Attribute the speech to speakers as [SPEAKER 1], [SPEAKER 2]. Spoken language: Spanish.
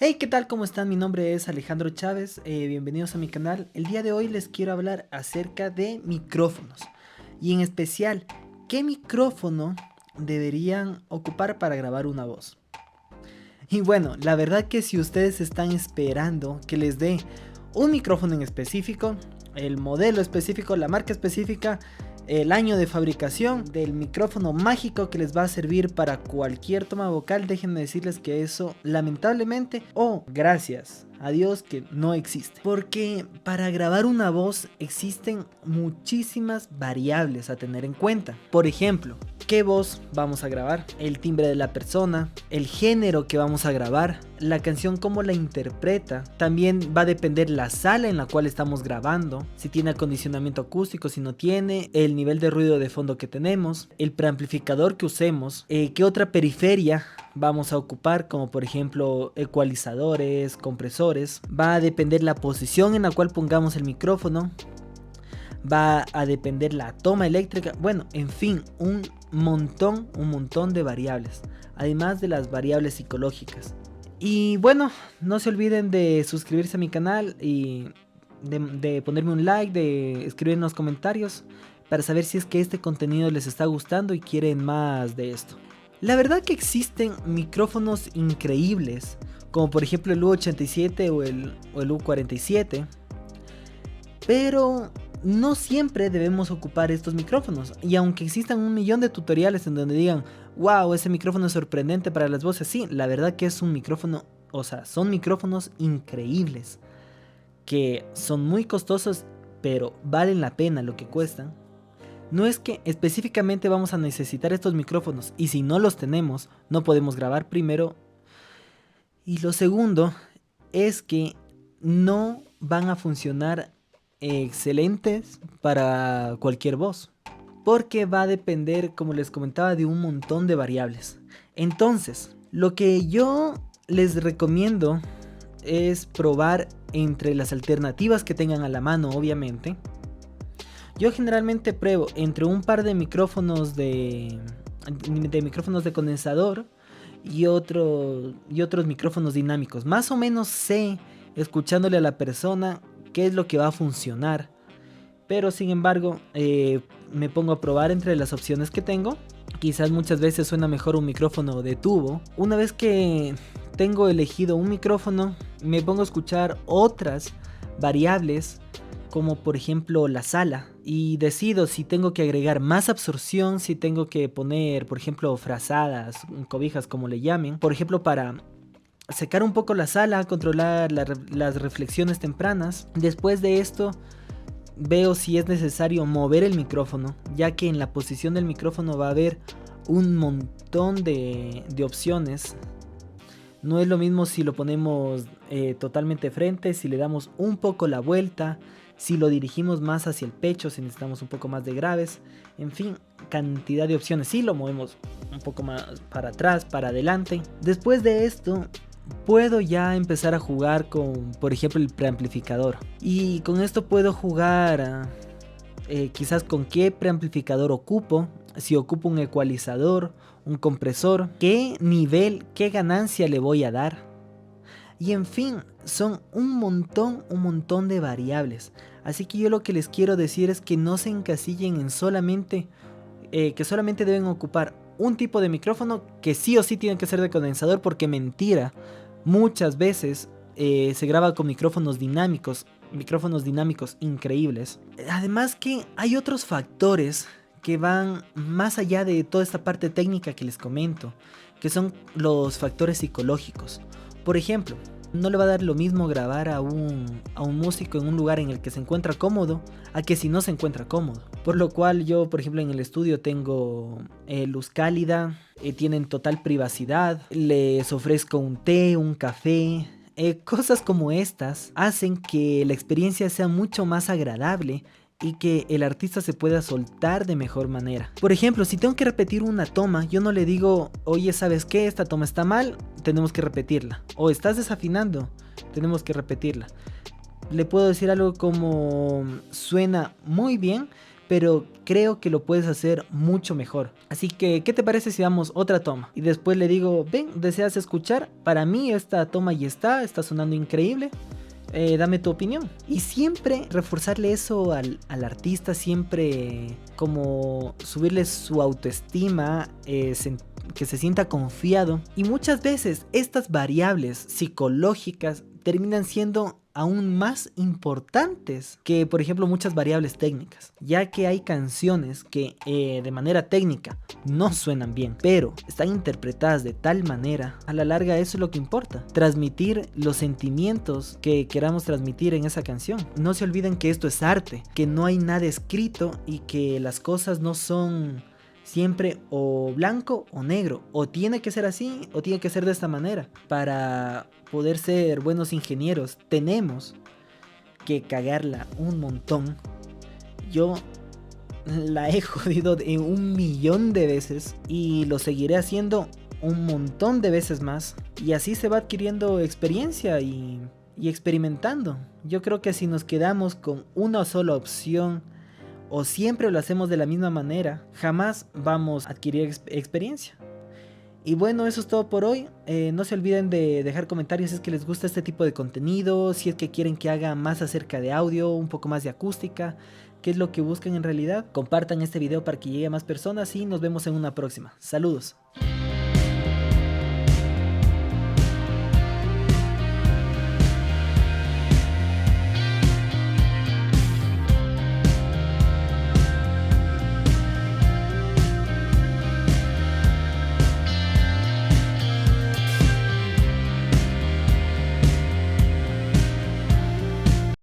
[SPEAKER 1] Hey, ¿qué tal? ¿Cómo están? Mi nombre es Alejandro Chávez, bienvenidos a mi canal. El día de hoy les quiero hablar acerca de micrófonos y en especial, ¿qué micrófono deberían ocupar para grabar una voz? Y bueno, la verdad que si ustedes están esperando que les dé un micrófono en específico, el modelo específico, la marca específica, el año de fabricación del micrófono mágico que les va a servir para cualquier toma vocal, déjenme decirles que eso lamentablemente o gracias a Dios que no existe. Porque para grabar una voz existen muchísimas variables a tener en cuenta. Por ejemplo, ¿qué voz vamos a grabar? El timbre de la persona, el género que vamos a grabar, la canción cómo la interpreta. También va a depender la sala en la cual estamos grabando, si tiene acondicionamiento acústico, si no tiene, el nivel de ruido de fondo que tenemos, el preamplificador que usemos, qué otra periferia vamos a ocupar, como por ejemplo ecualizadores, compresores. Va a depender la posición en la cual pongamos el micrófono. Va a depender la toma eléctrica. Bueno, en fin, un montón de variables. Además de las variables psicológicas. Y bueno, no se olviden de suscribirse a mi canal y de ponerme un like, de escribir en los comentarios para saber si es que este contenido les está gustando y quieren más de esto. La verdad que existen micrófonos increíbles, como por ejemplo el U87 o el U47, pero no siempre debemos ocupar estos micrófonos. Y aunque existan un millón de tutoriales en donde digan, wow, ese micrófono es sorprendente para las voces, sí, la verdad que es un micrófono, o sea, son micrófonos increíbles, que son muy costosos, pero valen la pena lo que cuestan. No es que específicamente vamos a necesitar estos micrófonos y si no los tenemos, no podemos grabar primero. Y lo segundo es que no van a funcionar excelentes para cualquier voz, porque va a depender, como les comentaba, de un montón de variables. Entonces, lo que yo les recomiendo es probar entre las alternativas que tengan a la mano, obviamente. Yo generalmente pruebo entre un par de micrófonos de condensador y otros micrófonos dinámicos. Más o menos sé, escuchándole a la persona, qué es lo que va a funcionar. Pero sin embargo, me pongo a probar entre las opciones que tengo. Quizás muchas veces suena mejor un micrófono de tubo. Una vez que tengo elegido un micrófono, me pongo a escuchar otras variables, como por ejemplo la sala, y decido si tengo que agregar más absorción, si tengo que poner por ejemplo frazadas, cobijas como le llamen, por ejemplo para secar un poco la sala, controlar las reflexiones tempranas. Después de esto veo si es necesario mover el micrófono, ya que en la posición del micrófono va a haber un montón de opciones. No es lo mismo si lo ponemos totalmente frente, si le damos un poco la vuelta, si lo dirigimos más hacia el pecho, si necesitamos un poco más de graves. En fin, cantidad de opciones. Si lo movemos un poco más para atrás, para adelante. Después de esto, puedo ya empezar a jugar con, por ejemplo, el preamplificador. Y con esto puedo jugar quizás con qué preamplificador ocupo. Si ocupo un ecualizador, un compresor, qué nivel, qué ganancia le voy a dar. Y en fin, son un montón de variables. Así que yo lo que les quiero decir es que no se encasillen en solamente que solamente deben ocupar un tipo de micrófono, que sí o sí tiene que ser de condensador, porque mentira, muchas veces se graba con micrófonos dinámicos increíbles. Además que hay otros factores que van más allá de toda esta parte técnica que les comento, que son los factores psicológicos. Por ejemplo, no le va a dar lo mismo grabar a un músico en un lugar en el que se encuentra cómodo a que si no se encuentra cómodo. Por lo cual yo, por ejemplo, en el estudio tengo luz cálida, tienen total privacidad, les ofrezco un té, un café. Cosas como estas hacen que la experiencia sea mucho más agradable y que el artista se pueda soltar de mejor manera. Por ejemplo, si tengo que repetir una toma, yo no le digo, oye, ¿sabes qué? Esta toma está mal, tenemos que repetirla. O estás desafinando, tenemos que repetirla. Le puedo decir algo como, suena muy bien, pero creo que lo puedes hacer mucho mejor. Así que, ¿qué te parece si damos otra toma? Y después le digo, ven, ¿deseas escuchar? Para mí esta toma ya está sonando increíble. Dame tu opinión. Y siempre reforzarle eso al artista, siempre como subirle su autoestima, que se sienta confiado. Y muchas veces estas variables psicológicas terminan siendo aún más importantes que, por ejemplo, muchas variables técnicas, ya que hay canciones que de manera técnica no suenan bien, pero están interpretadas de tal manera, a la larga eso es lo que importa, transmitir los sentimientos que queramos transmitir en esa canción. No se olviden que esto es arte, que no hay nada escrito y que las cosas no son siempre o blanco o negro, o tiene que ser así o tiene que ser de esta manera. Para poder ser buenos ingenieros tenemos que cagarla un montón. Yo la he jodido en 1.000.000 de veces y lo seguiré haciendo un montón de veces más, y así se va adquiriendo experiencia y experimentando. Yo creo que si nos quedamos con una sola opción o siempre lo hacemos de la misma manera, jamás vamos a adquirir experiencia. Y bueno, eso es todo por hoy. No se olviden de dejar comentarios si es que les gusta este tipo de contenido, si es que quieren que haga más acerca de audio, un poco más de acústica, qué es lo que buscan en realidad. Compartan este video para que llegue a más personas y nos vemos en una próxima. Saludos.